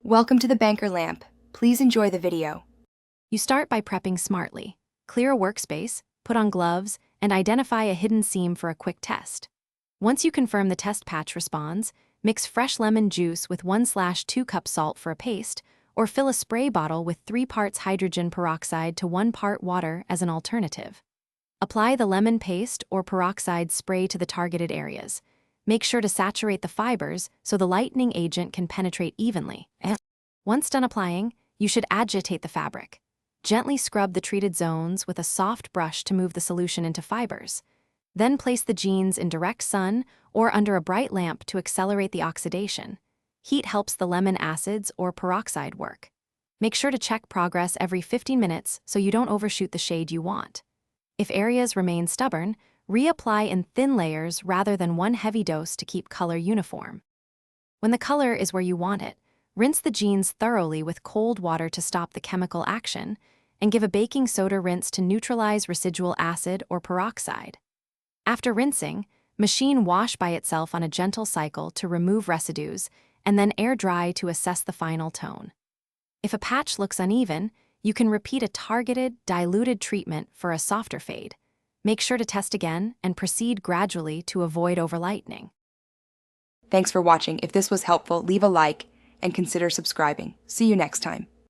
Welcome to the banker lamp. Please enjoy the video. You start by prepping smartly. Clear a workspace, put on gloves, and identify a hidden seam for a quick test. Once you confirm the test patch responds, mix fresh lemon juice with 1/2 cup salt for a paste, or fill a spray bottle with 3 parts hydrogen peroxide to 1 part water as an alternative. Apply the lemon paste or peroxide spray to the targeted areas. Make sure to saturate the fibers so the lightening agent can penetrate evenly. Once done applying, you should agitate the fabric. Gently scrub the treated zones with a soft brush to move the solution into fibers. Then place the jeans in direct sun or under a bright lamp to accelerate the oxidation. Heat helps the lemon acids or peroxide work. Make sure to check progress every 15 minutes so you don't overshoot the shade you want. If areas remain stubborn, reapply in thin layers rather than one heavy dose to keep color uniform. When the color is where you want it, rinse the jeans thoroughly with cold water to stop the chemical action, and give a baking soda rinse to neutralize residual acid or peroxide. After rinsing, machine wash by itself on a gentle cycle to remove residues, and then air dry to assess the final tone. If a patch looks uneven, you can repeat a targeted, diluted treatment for a softer fade. Make sure to test again and proceed gradually to avoid over-lightening. Thanks for watching. If this was helpful, leave a like and consider subscribing. See you next time.